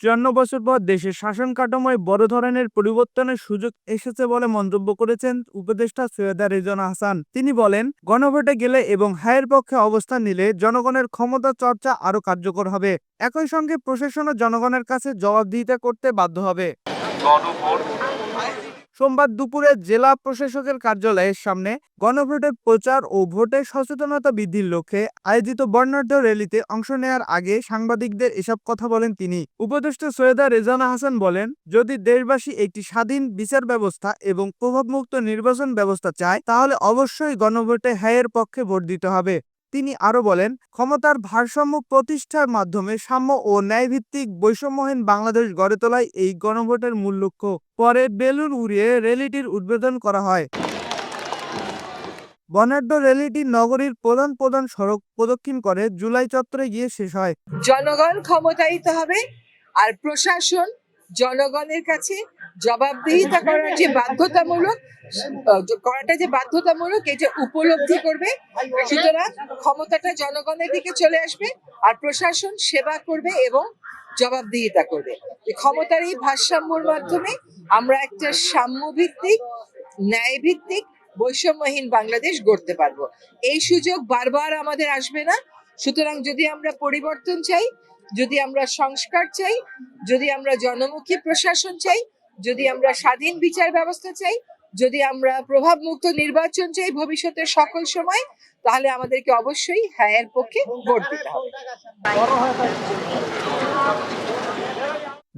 54 বছর পর দেশের শাসন কাঠামোয় বড় ধরনের পরিবর্তনের সুযোগ এসেছে বলে মন্তব্য করেছেন উপদেষ্টা সৈয়দা রেজওয়ানা হাসান। তিনি বলেন, গণভোটে গেলে এবং হায়ের পক্ষে অবস্থান নিলে জনগণের ক্ষমতা চর্চা আরও কার্যকর হবে। একই সঙ্গে প্রশাসনও জনগণের কাছে জবাবদিহিতা করতে বাধ্য হবে। সোমবার দুপুরে জেলা প্রশাসকের কার্যালয়ের সামনে গণভোটের প্রচার ও ভোটে সচেতনতা বৃদ্ধির লক্ষ্যে আয়োজিত বর্ণাঢ্য র্যালিতে অংশ নেওয়ার আগে সাংবাদিকদের এসব কথা বলেন তিনি। উপদেষ্টা সৈয়দা রেজওয়ানা হাসান বলেন, যদি দেশবাসী একটি স্বাধীন বিচার ব্যবস্থা এবং প্রভাবমুক্ত নির্বাচন ব্যবস্থা চায়, তাহলে অবশ্যই গণভোটে হ্যাঁয়ের পক্ষে ভোট দিতে হবে। তিনি আরো বলেন, ক্ষমতার ভারসাম্য প্রতিষ্ঠার মাধ্যমে সাম্য ও ন্যায়ভিত্তিক বৈষম্যহীন বাংলাদেশ গড়ে তোলাই এই গণভোটের মূল লক্ষ্য। পরে বেলুন উড়িয়ে র্যালিটির উদ্বোধন করা হয়। বর্ণাঢ্য র্যালিটি নগরীর প্রধান প্রধান সড়ক প্রদক্ষিণ করে জুলাই চত্বরে গিয়ে শেষ হয়। জনগণ ক্ষমতায়িত হবে আর প্রশাসন জনগণের কাছে জবাবদিহিতা করাটা যে বাধ্যতামূলক এটা উপলব্ধি করবে। সুতরাং ক্ষমতাটা জনগণের দিকে চলে আসবে আর প্রশাসন সেবা করবে এবং জবাবদিহিতা করবে। ক্ষমতার এই ভারসাম্যের মাধ্যমে আমরা একটা সাম্যভিত্তিক, ন্যায়ভিত্তিক, বৈষম্যহীন বাংলাদেশ গড়তে পারবো। এই সুযোগ বারবার আমাদের আসবে না। সুতরাং যদি আমরা পরিবর্তন চাই, যদি আমরা সংস্কার চাই, যদি আমরা জনমুখী প্রশাসন চাই, যদি আমরা স্বাধীন বিচার ব্যবস্থা চাই, যদি আমরা প্রভাবমুক্ত নির্বাচন চাই ভবিষ্যতের সকল সময়, তাহলে আমাদেরকে অবশ্যই হ্যাঁয়ের পক্ষে ভোট দিতে হবে।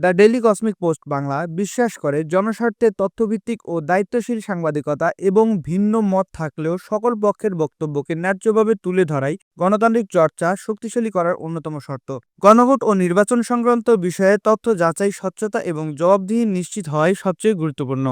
The daily cosmic post Bangla বিশ্বাস করে, জনস্বার্থে তথ্যভিত্তিক ও দায়িত্বশীল সাংবাদিকতা এবং ভিন্ন মত থাকলেও সকল পক্ষের বক্তব্যকে ন্যায্যভাবে তুলে ধরাই গণতান্ত্রিক চর্চা শক্তিশালী করার অন্যতম শর্ত। গণভোট ও নির্বাচন সংক্রান্ত বিষয়ে তথ্য যাচাই, স্বচ্ছতা এবং জবাবদিহি নিশ্চিত হওয়াই সবচেয়ে গুরুত্বপূর্ণ।